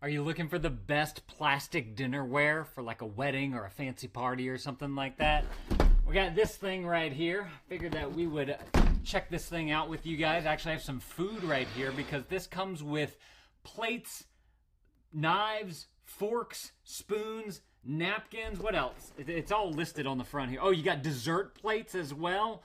Are you looking for the best plastic dinnerware for like a wedding or a fancy party or something like that? We got this thing right here. Figured that we would check this thing out with you guys. Actually, I have some food right here because this comes with plates, knives, forks, spoons, napkins. What else? It's all listed on the front here. Oh, you got dessert plates as well,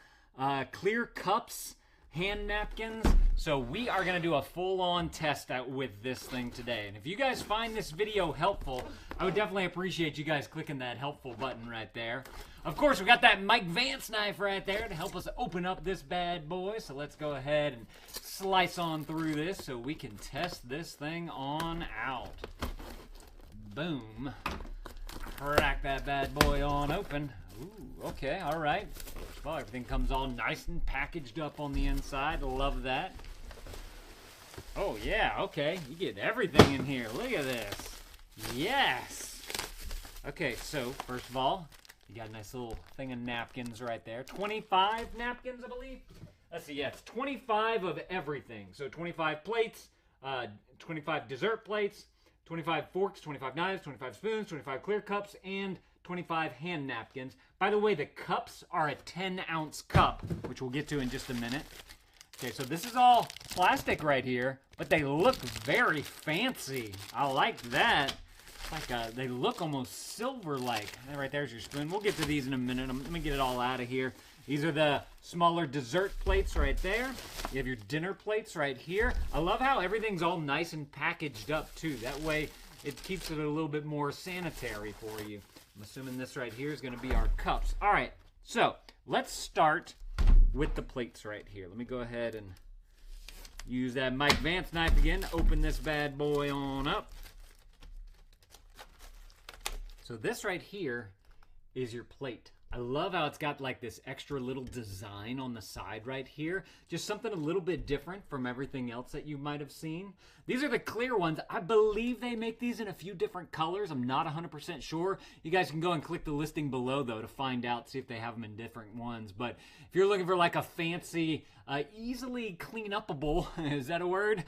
clear cups, hand napkins. So we are going to do a full-on test out with this thing today. And if you guys find this video helpful, I would definitely appreciate you guys clicking that helpful button right there. Of course, we got that Mike Vance knife right there to help us open up this bad boy. So let's go ahead and slice on through this so we can test this thing on out. Boom. Crack that bad boy on open. Ooh, okay, all right. Well, everything comes all nice and packaged up on the inside. Love that. Oh, yeah, okay. You get everything in here. Look at this. Yes. Okay, so first of all, you got a nice little thing of napkins right there. 25 napkins, I believe. Let's see, yeah, it's 25 of everything. So 25 plates, 25 dessert plates, 25 forks, 25 knives, 25 spoons, 25 clear cups, and 25 hand napkins. By the way, the cups are a 10-ounce cup, which we'll get to in just a minute. Okay, so this is all plastic right here, but they look very fancy. I like that. Like they look almost silver-like. Right there's your spoon. We'll get to these in a minute. Let me get it all out of here. These are the smaller dessert plates right there. You have your dinner plates right here. I love how everything's all nice and packaged up, too. That way, it keeps it a little bit more sanitary for you. I'm assuming this right here is going to be our cups. All right, so let's start with the plates right here. Let me go ahead and use that Mike Vance knife again to open this bad boy on up. So this right here is your plate. I love how it's got like this extra little design on the side right here. Just something a little bit different from everything else that you might have seen. These are the clear ones. I believe they make these in a few different colors. I'm not 100% sure. You guys can go and click the listing below though to find out, see if they have them in different ones. But if you're looking for like a fancy, easily clean upable, is that a word?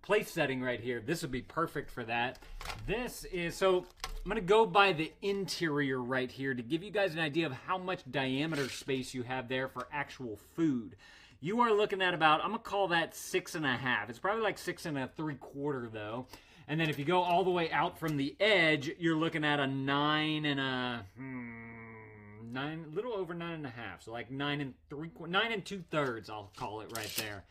Place setting right here. This would be perfect for that. This is, so I'm going to go by the interior right here to give you guys an idea of how much diameter space you have there for actual food. You are looking at about, I'm going to call that 6.5. It's probably like 6 3/4 though. And then if you go all the way out from the edge, you're looking at a 9 and a little over 9.5. So like 9 2/3, I'll call it right there.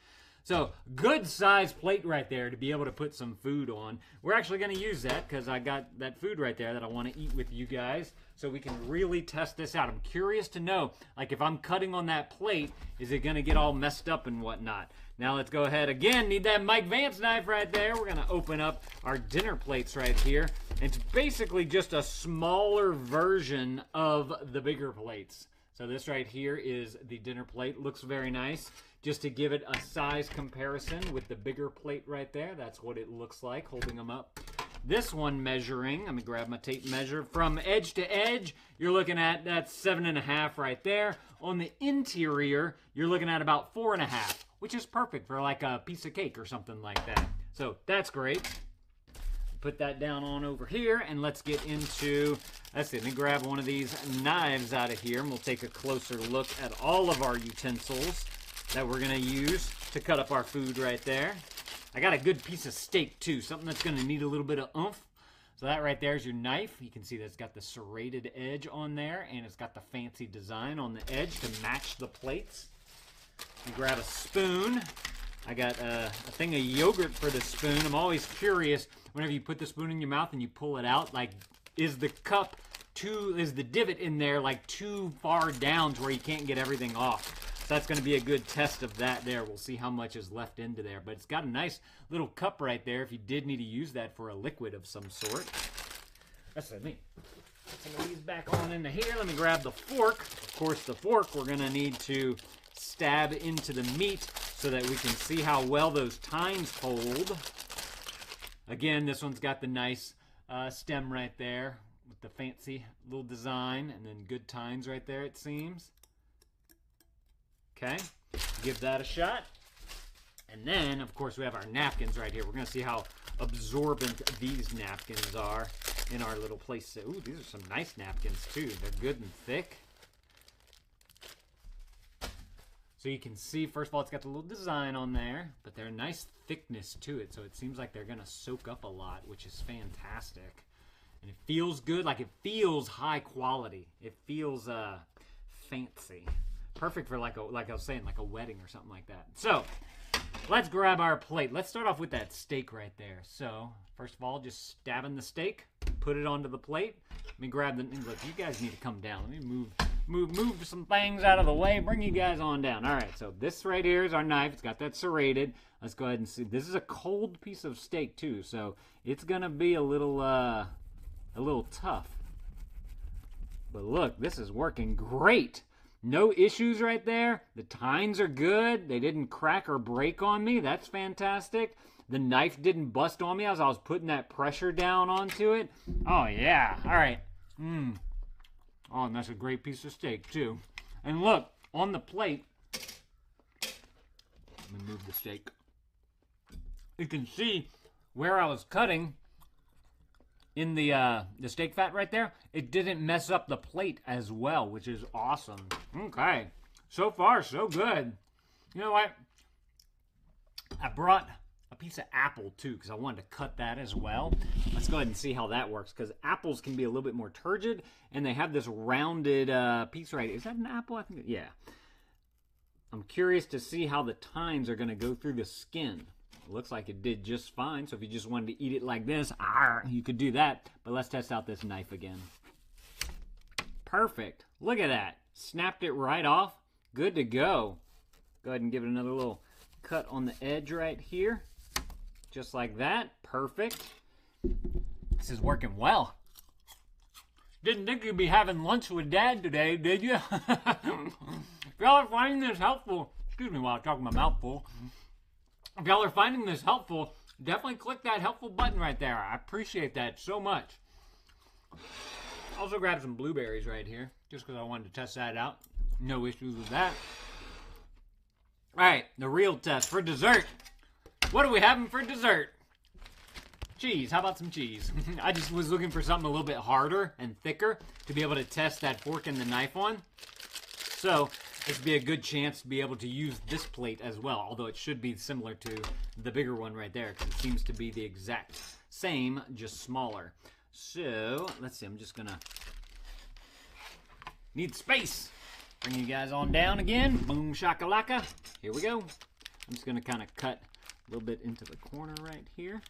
So, good size plate right there to be able to put some food on. We're actually going to use that because I got that food right there that I want to eat with you guys so we can really test this out. I'm curious to know, like if I'm cutting on that plate, is it going to get all messed up and whatnot? Now let's go ahead again, need that Mike Vance knife right there. We're going to open up our dinner plates right here. It's basically just a smaller version of the bigger plates. So this right here is the dinner plate. Looks very nice. Just to give it a size comparison with the bigger plate right there. That's what it looks like holding them up. This one measuring, let me grab my tape measure. From edge to edge, you're looking at that 7.5 right there. On the interior, you're looking at about 4.5, which is perfect for like a piece of cake or something like that. So that's great. Put that down on over here, and let's get into, let's see, let me grab one of these knives out of here, and we'll take a closer look at all of our utensils that we're going to use to cut up our food right there. I got a good piece of steak too, something that's going to need a little bit of oomph. So that right there is your knife. You can see that's got the serrated edge on there, and it's got the fancy design on the edge to match the plates. You grab a spoon. I got a thing of yogurt for the spoon. I'm always curious whenever you put the spoon in your mouth and you pull it out, like, is the cup is the divot in there like too far down to where you can't get everything off? So that's going to be a good test of that there. We'll see how much is left into there. But it's got a nice little cup right there if you did need to use that for a liquid of some sort. That's what I mean. Put some of these back on into here. Let me grab the fork. Of course, the fork we're going to need to stab into the meat so that we can see how well those tines hold. Again, this one's got the nice stem right there with the fancy little design, and then good tines right there, it seems. Okay, give that a shot. And then, of course, we have our napkins right here. We're going to see how absorbent these napkins are in our little place. Ooh, these are some nice napkins too. They're good and thick. So you can see, first of all, it's got the little design on there, but they're a nice thickness to it, so it seems like they're going to soak up a lot, which is fantastic. And it feels good, like it feels high quality. It feels fancy. Perfect for like I was saying, like a wedding or something like that. So, let's grab our plate. Let's start off with that steak right there. So, first of all, just stabbing the steak, put it onto the plate. Let me grab the, look, you guys need to come down. Let me move some things out of the way. Bring you guys on down. All right, so this right here is our knife. It's got that serrated. Let's go ahead and see. This is a cold piece of steak too, so it's gonna be a little tough. But look, this is working great. No issues right there. The tines are good. They didn't crack or break on me. That's fantastic. The knife didn't bust on me as I was putting that pressure down onto it. Oh yeah. All right. Oh, and that's a great piece of steak, too. And look, on the plate, let me move the steak. You can see where I was cutting in the steak fat right there. It didn't mess up the plate as well, which is awesome. Okay, so far, so good. You know what? I brought a piece of apple, too, because I wanted to cut that as well. Let's go ahead and see how that works, because apples can be a little bit more turgid, and they have this rounded piece right. Is that an apple? I think, yeah. I'm curious to see how the tines are going to go through the skin. It looks like it did just fine, so if you just wanted to eat it like this, you could do that. But let's test out this knife again. Perfect. Look at that. Snapped it right off. Good to go. Go ahead and give it another little cut on the edge right here. Just like that. Perfect. This is working well. Didn't think you'd be having lunch with Dad today, did you? If y'all are finding this helpful, excuse me while I'm talking my mouth full. If y'all are finding this helpful, definitely click that helpful button right there. I appreciate that so much. Also grab some blueberries right here, just because I wanted to test that out. No issues with that. All right, the real test for dessert. What are we having for dessert? Cheese. How about some cheese? I just was looking for something a little bit harder and thicker to be able to test that fork and the knife on. So this would be a good chance to be able to use this plate as well, although it should be similar to the bigger one right there, because it seems to be the exact same, just smaller. So let's see, I'm just gonna need space. Bring you guys on down again. Boom shakalaka. Here we go. I'm just gonna kind of cut a little bit into the corner right here.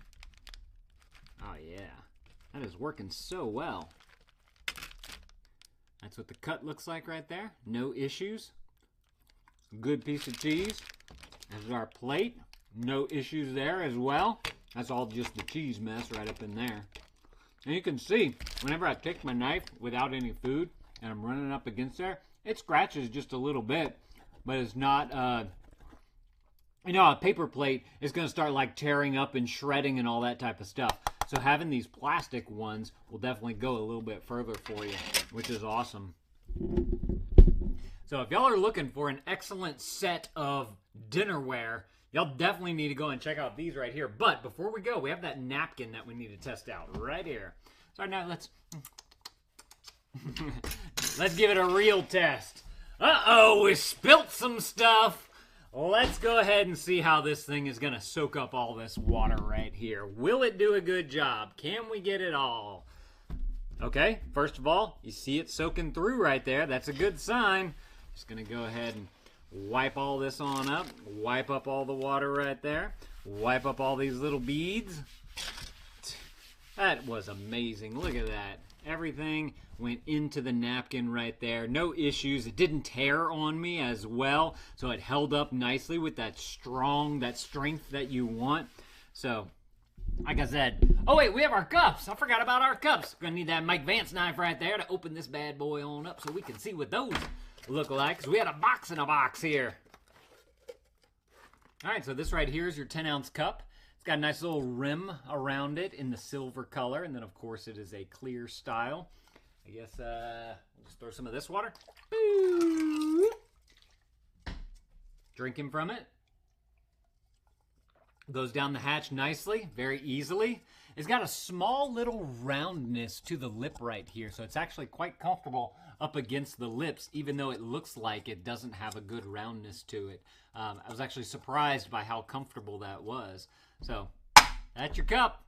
Oh yeah, that is working so well. That's what the cut looks like right there. No issues. Good piece of cheese. This is our plate. No issues there as well. That's all just the cheese mess right up in there. And you can see, whenever I take my knife without any food and I'm running up against there, it scratches just a little bit, but it's not, you know, a paper plate is going to start like tearing up and shredding and all that type of stuff. So having these plastic ones will definitely go a little bit further for you, which is awesome. So if y'all are looking for an excellent set of dinnerware, y'all definitely need to go and check out these right here. But before we go, we have that napkin that we need to test out right here. So now let's give it a real test. Uh-oh, we spilt some stuff. Let's go ahead and see how this thing is going to soak up all this water right here. Will it do a good job? Can we get it all? Okay, first of all, you see it soaking through right there. That's a good sign. Just going to go ahead and wipe all this on up. Wipe up all the water right there. Wipe up all these little beads. That was amazing. Look at that. Everything went into the napkin right there. No issues. It didn't tear on me as well. So it held up nicely with that strength that you want. So, like I said, oh wait, we have our cups. I forgot about our cups. Gonna need that Mike Vance knife right there to open this bad boy on up so we can see what those look like. Because we had a box in a box here. All right, so this right here is your 10-ounce cup. It's got a nice little rim around it in the silver color. And then, of course, it is a clear style. I guess we'll just throw some of this water. Drinking from it. Goes down the hatch nicely, very easily. It's got a small little roundness to the lip right here, so it's actually quite comfortable up against the lips, even though it looks like it doesn't have a good roundness to it. I was actually surprised by how comfortable that was. So that's your cup.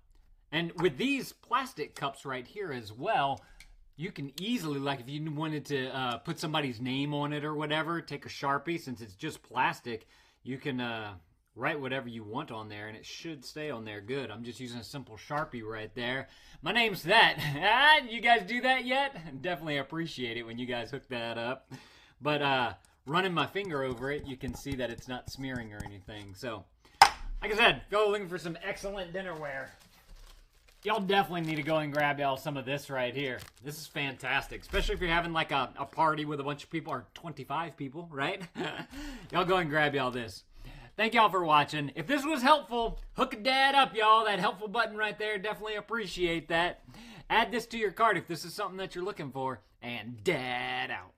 And with these plastic cups right here as well, you can easily, like if you wanted to put somebody's name on it or whatever, take a Sharpie. Since it's just plastic, you can write whatever you want on there, and it should stay on there good. I'm just using a simple Sharpie right there. My name's that. You guys do that yet? Definitely appreciate it when you guys hook that up. But running my finger over it, you can see that it's not smearing or anything. So, like I said, go looking for some excellent dinnerware. Y'all definitely need to go and grab y'all some of this right here. This is fantastic, especially if you're having like a party with a bunch of people, or 25 people, right? Y'all go and grab y'all this. Thank y'all for watching. If this was helpful, hook a dad up, y'all. That helpful button right there, definitely appreciate that. Add this to your cart if this is something that you're looking for, and dad out.